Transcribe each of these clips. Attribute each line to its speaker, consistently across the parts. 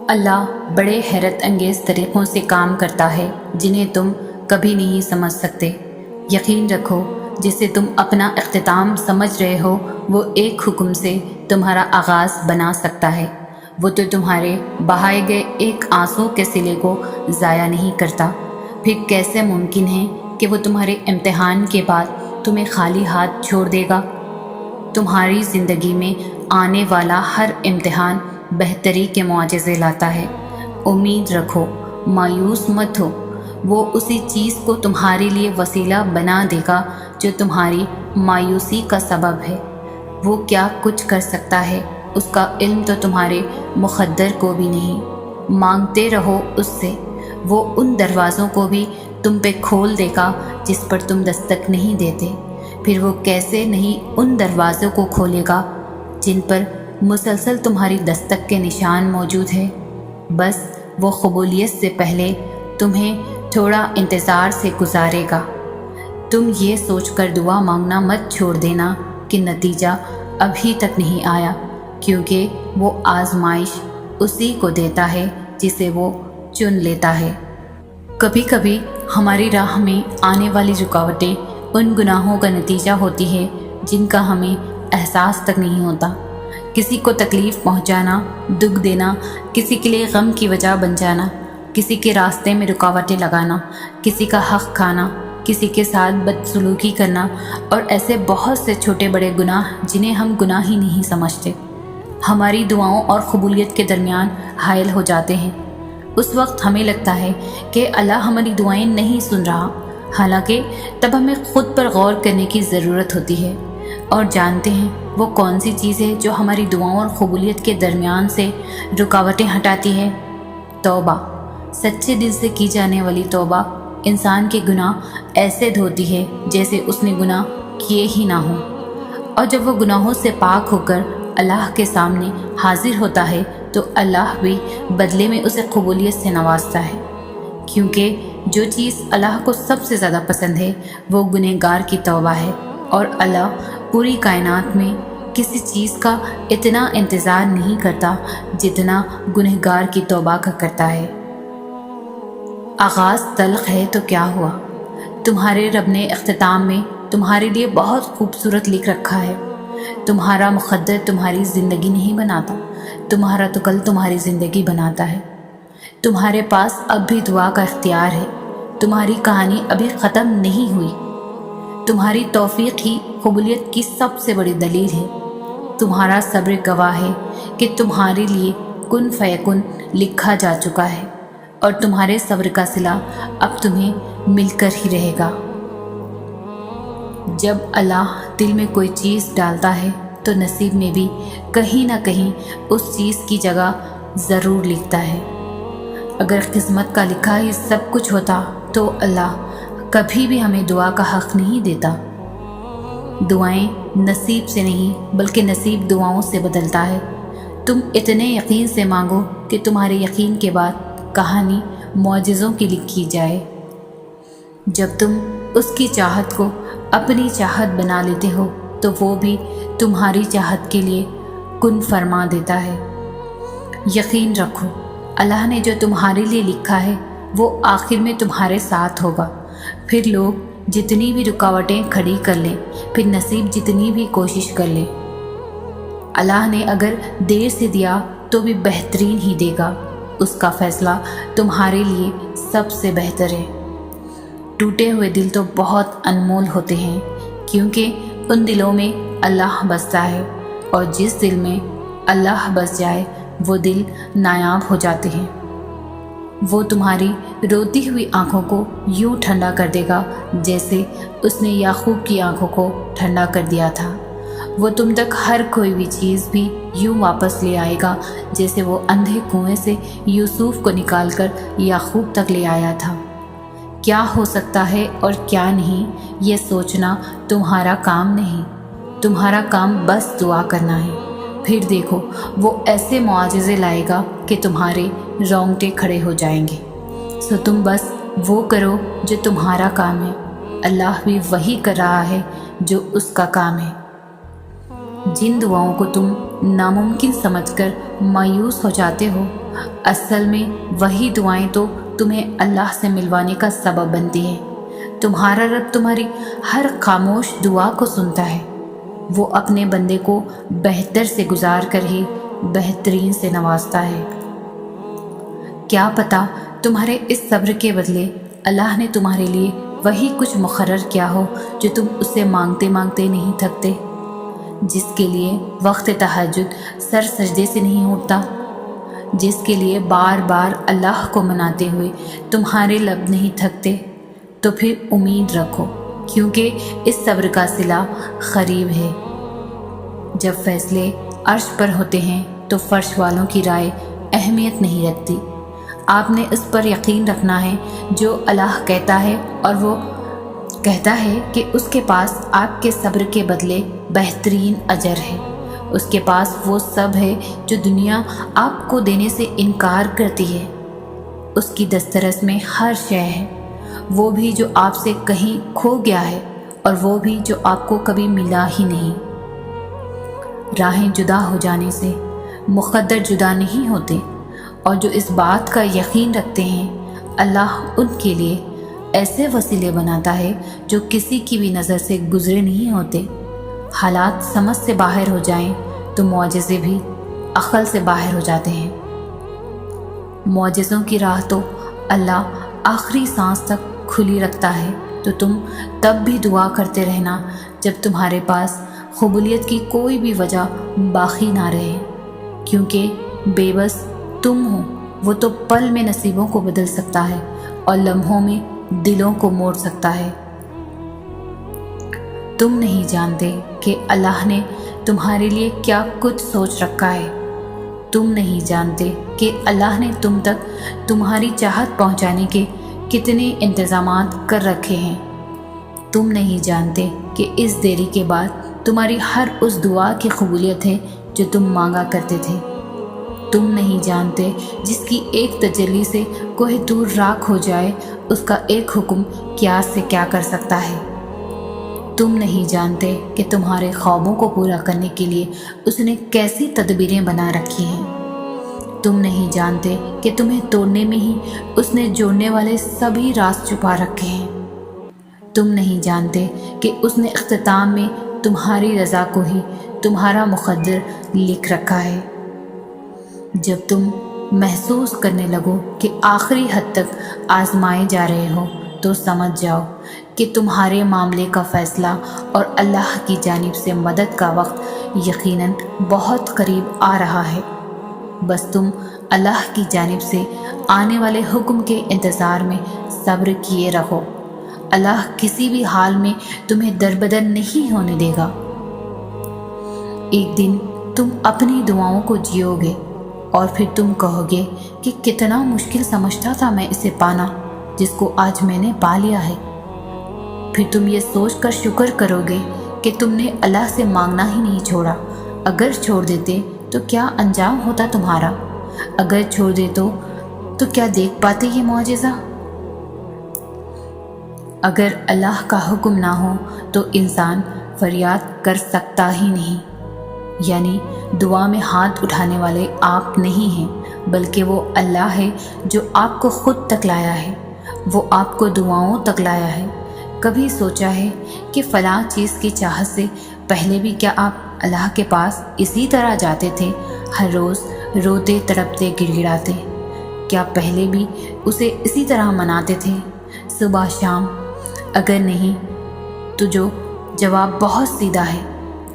Speaker 1: اللہ بڑے حیرت انگیز طریقوں سے کام کرتا ہے جنہیں تم کبھی نہیں سمجھ سکتے۔ یقین رکھو، جسے تم اپنا اختتام سمجھ رہے ہو وہ ایک حکم سے تمہارا آغاز بنا سکتا ہے۔ وہ تو تمہارے بہائے گئے ایک آنسو کے صلے کو ضائع نہیں کرتا، پھر کیسے ممکن ہے کہ وہ تمہارے امتحان کے بعد تمہیں خالی ہاتھ چھوڑ دے گا؟ تمہاری زندگی میں آنے والا ہر امتحان بہتری کے معجزے لاتا ہے۔ امید رکھو، مایوس مت ہو، وہ اسی چیز کو تمہارے لیے وسیلہ بنا دے گا جو تمہاری مایوسی کا سبب ہے۔ وہ کیا کچھ کر سکتا ہے اس کا علم تو تمہارے مقدر کو بھی نہیں۔ مانگتے رہو اس سے، وہ ان دروازوں کو بھی تم پہ کھول دے گا جس پر تم دستک نہیں دیتے۔ پھر وہ کیسے نہیں ان دروازوں کو کھولے گا جن پر مسلسل تمہاری دستک کے نشان موجود ہے۔ بس وہ قبولیت سے پہلے تمہیں تھوڑا انتظار سے گزارے گا۔ تم یہ سوچ کر دعا مانگنا مت چھوڑ دینا کہ نتیجہ ابھی تک نہیں آیا، کیونکہ وہ آزمائش اسی کو دیتا ہے جسے وہ چن لیتا ہے۔ کبھی کبھی ہماری راہ میں آنے والی رکاوٹیں ان گناہوں کا نتیجہ ہوتی ہے جن کا ہمیں احساس تک نہیں ہوتا۔ کسی کو تکلیف پہنچانا، دکھ دینا، کسی کے لیے غم کی وجہ بن جانا، کسی کے راستے میں رکاوٹیں لگانا، کسی کا حق کھانا، کسی کے ساتھ بدسلوکی کرنا، اور ایسے بہت سے چھوٹے بڑے گناہ جنہیں ہم گناہ ہی نہیں سمجھتے، ہماری دعاؤں اور قبولیت کے درمیان حائل ہو جاتے ہیں۔ اس وقت ہمیں لگتا ہے کہ اللہ ہماری دعائیں نہیں سن رہا، حالانکہ تب ہمیں خود پر غور کرنے کی ضرورت ہوتی ہے اور جانتے ہیں وہ کون سی چیز ہے جو ہماری دعاؤں اور قبولیت کے درمیان سے رکاوٹیں ہٹاتی ہے۔ توبہ، سچے دل سے کی جانے والی توبہ انسان کے گناہ ایسے دھوتی ہے جیسے اس نے گناہ کیے ہی نہ ہوں، اور جب وہ گناہوں سے پاک ہو کر اللہ کے سامنے حاضر ہوتا ہے تو اللہ بھی بدلے میں اسے قبولیت سے نوازتا ہے، کیونکہ جو چیز اللہ کو سب سے زیادہ پسند ہے وہ گنہگار کی توبہ ہے، اور اللہ پوری کائنات میں کسی چیز کا اتنا انتظار نہیں کرتا جتنا گنہگار کی توبہ کا کرتا ہے۔ آغاز تلخ ہے تو کیا ہوا، تمہارے رب نے اختتام میں تمہارے لیے بہت خوبصورت لکھ رکھا ہے۔ تمہارا مقدر تمہاری زندگی نہیں بناتا، تمہارا تو کل تمہاری زندگی بناتا ہے۔ تمہارے پاس اب بھی دعا کا اختیار ہے، تمہاری کہانی ابھی ختم نہیں ہوئی۔ تمہاری توفیق ہی قبولیت کی سب سے بڑی دلیل ہے۔ تمہارا صبر گواہ ہے کہ تمہارے لیے کن فیکن لکھا جا چکا ہے، اور تمہارے صبر کا صلہ اب تمہیں مل کر ہی رہے گا۔ جب اللہ دل میں کوئی چیز ڈالتا ہے تو نصیب میں بھی کہیں نہ کہیں اس چیز کی جگہ ضرور لکھتا ہے۔ اگر قسمت کا لکھا ہی سب کچھ ہوتا تو اللہ کبھی بھی ہمیں دعا کا حق نہیں دیتا۔ دعائیں نصیب سے نہیں بلکہ نصیب دعاؤں سے بدلتا ہے۔ تم اتنے یقین سے مانگو کہ تمہارے یقین کے بعد کہانی معجزوں کی لکھی جائے۔ جب تم اس کی چاہت کو اپنی چاہت بنا لیتے ہو تو وہ بھی تمہاری چاہت کے لیے کن فرما دیتا ہے۔ یقین رکھو، اللہ نے جو تمہارے لیے لکھا ہے وہ آخر میں تمہارے ساتھ ہوگا۔ پھر لوگ جتنی بھی رکاوٹیں کھڑی کر لیں، پھر نصیب جتنی بھی کوشش کر لے، اللہ نے اگر دیر سے دیا تو بھی بہترین ہی دے گا۔ اس کا فیصلہ تمہارے لیے سب سے بہتر ہے۔ ٹوٹے ہوئے دل تو بہت انمول ہوتے ہیں، کیونکہ ان دلوں میں اللہ بستا ہے، اور جس دل میں اللہ بس جائے وہ دل نایاب ہو جاتے ہیں۔ وہ تمہاری روتی ہوئی آنکھوں کو یوں ٹھنڈا کر دے گا جیسے اس نے یعقوب کی آنکھوں کو ٹھنڈا کر دیا تھا۔ وہ تم تک ہر کوئی بھی چیز بھی یوں واپس لے آئے گا جیسے وہ اندھے کنویں سے یوسف کو نکال کر یعقوب تک لے آیا تھا۔ کیا ہو سکتا ہے اور کیا نہیں، یہ سوچنا تمہارا کام نہیں، تمہارا کام بس دعا کرنا ہے۔ پھر دیکھو وہ ایسے معجزے لائے گا کہ تمہارے رونگٹے کھڑے ہو جائیں گے۔ سو تم بس وہ کرو جو تمہارا کام ہے، اللہ بھی وہی کر رہا ہے جو اس کا کام ہے۔ جن دعاؤں کو تم ناممکن سمجھ کر مایوس ہو جاتے ہو، اصل میں وہی دعائیں تو تمہیں اللہ سے ملوانے کا سبب بنتی ہیں۔ تمہارا رب تمہاری ہر خاموش دعا کو سنتا ہے۔ وہ اپنے بندے کو بہتر سے گزار کر ہی بہترین سے نوازتا ہے۔ کیا پتہ تمہارے اس صبر کے بدلے اللہ نے تمہارے لیے وہی کچھ مقرر کیا ہو جو تم اسے مانگتے مانگتے نہیں تھکتے، جس کے لیے وقت تہجد سر سجدے سے نہیں اٹھتا، جس کے لیے بار بار اللہ کو مناتے ہوئے تمہارے لب نہیں تھکتے۔ تو پھر امید رکھو، کیونکہ اس صبر کا صلہ قریب ہے۔ جب فیصلے عرش پر ہوتے ہیں تو فرش والوں کی رائے اہمیت نہیں رکھتی۔ آپ نے اس پر یقین رکھنا ہے جو اللہ کہتا ہے، اور وہ کہتا ہے کہ اس کے پاس آپ کے صبر کے بدلے بہترین اجر ہے۔ اس کے پاس وہ سب ہے جو دنیا آپ کو دینے سے انکار کرتی ہے۔ اس کی دسترس میں ہر شے ہے، وہ بھی جو آپ سے کہیں کھو گیا ہے، اور وہ بھی جو آپ کو کبھی ملا ہی نہیں۔ راہیں جدا ہو جانے سے مقدر جدا نہیں ہوتے، اور جو اس بات کا یقین رکھتے ہیں اللہ ان کے لیے ایسے وسیلے بناتا ہے جو کسی کی بھی نظر سے گزرے نہیں ہوتے۔ حالات سمجھ سے باہر ہو جائیں تو معجزے بھی عقل سے باہر ہو جاتے ہیں۔ معجزوں کی راہ تو اللہ آخری سانس تک کھلی رکھتا ہے، تو تم تب بھی دعا کرتے رہنا جب تمہارے پاس قبولیت کی کوئی بھی وجہ باقی نہ رہے، کیونکہ بے بس تم ہو، وہ تو پل میں نصیبوں کو بدل سکتا ہے اور لمحوں میں دلوں کو موڑ سکتا ہے۔ تم نہیں جانتے کہ اللہ نے تمہارے لیے کیا کچھ سوچ رکھا ہے۔ تم نہیں جانتے کہ اللہ نے تم تک تمہاری چاہت پہنچانے کے کتنے انتظامات کر رکھے ہیں۔ تم نہیں جانتے کہ اس دیری کے بعد تمہاری ہر اس دعا کی قبولیت ہے جو تم مانگا کرتے تھے۔ تم نہیں جانتے جس کی ایک تجلی سے کوہ دور راکھ ہو جائے، اس کا ایک حکم کیا سے کیا کر سکتا ہے۔ تم نہیں جانتے کہ تمہارے خوابوں کو پورا کرنے کے لیے اس نے کیسی تدبیریں بنا رکھی ہیں۔ تم نہیں جانتے کہ تمہیں توڑنے میں ہی اس نے جوڑنے والے سبھی راز چھپا رکھے ہیں۔ تم نہیں جانتے کہ اس نے اختتام میں تمہاری رضا کو ہی تمہارا مقدر لکھ رکھا ہے۔ جب تم محسوس کرنے لگو کہ آخری حد تک آزمائے جا رہے ہو، تو سمجھ جاؤ کہ تمہارے معاملے کا فیصلہ اور اللہ کی جانب سے مدد کا وقت یقیناً بہت قریب آ رہا ہے۔ بس تم اللہ کی جانب سے آنے والے حکم کے انتظار میں صبر کیے رہو۔ اللہ کسی بھی حال میں تمہیں دربدر نہیں ہونے دے گا۔ ایک دن تم اپنی دعاؤں کو جیو گے، اور پھر تم کہو گے کہ کتنا مشکل سمجھتا تھا میں اسے پانا جس کو آج میں نے پا لیا ہے۔ پھر تم یہ سوچ کر شکر کرو گے کہ تم نے اللہ سے مانگنا ہی نہیں چھوڑا۔ اگر چھوڑ دیتے تو کیا انجام ہوتا تمہارا؟ اگر چھوڑ دے تو کیا دیکھ پاتے یہ معجزہ؟ اگر اللہ کا حکم نہ ہو تو انسان فریاد کر سکتا ہی نہیں۔ یعنی دعا میں ہاتھ اٹھانے والے آپ نہیں ہیں، بلکہ وہ اللہ ہے جو آپ کو خود تک لایا ہے۔ وہ آپ کو دعاؤں تک لایا ہے۔ کبھی سوچا ہے کہ فلاں چیز کی چاہت سے پہلے بھی کیا آپ اللہ کے پاس اسی طرح جاتے تھے، ہر روز روتے تڑپتے گڑ گڑاتے؟ کیا پہلے بھی اسے اسی طرح مناتے تھے صبح شام؟ اگر نہیں تو جو جواب بہت سیدھا ہے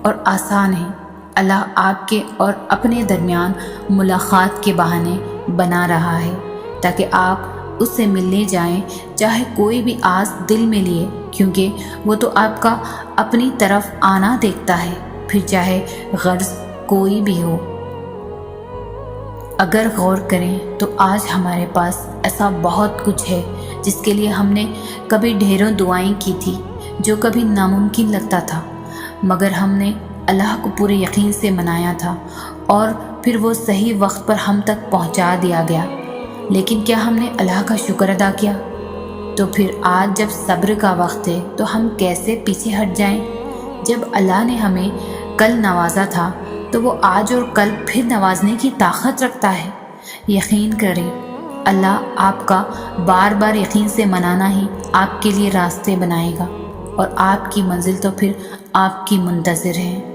Speaker 1: اور آسان ہے، اللہ آپ کے اور اپنے درمیان ملاقات کے بہانے بنا رہا ہے تاکہ آپ اس سے ملنے جائیں، چاہے کوئی بھی آس دل میں لیے، کیونکہ وہ تو آپ کا اپنی طرف آنا دیکھتا ہے، پھر چاہے غرض کوئی بھی ہو۔ اگر غور کریں تو آج ہمارے پاس ایسا بہت کچھ ہے جس کے لیے ہم نے کبھی ڈھیروں دعائیں کی تھی، جو کبھی ناممکن لگتا تھا، مگر ہم نے اللہ کو پورے یقین سے منایا تھا، اور پھر وہ صحیح وقت پر ہم تک پہنچا دیا گیا۔ لیکن کیا ہم نے اللہ کا شکر ادا کیا؟ تو پھر آج جب صبر کا وقت ہے تو ہم کیسے پیچھے ہٹ جائیں؟ جب اللہ نے ہمیں کل نوازا تھا تو وہ آج اور کل پھر نوازنے کی طاقت رکھتا ہے۔ یقین کریں، اللہ آپ کا بار بار یقین سے منانا ہی آپ کے لیے راستے بنائے گا، اور آپ کی منزل تو پھر آپ کی منتظر ہے۔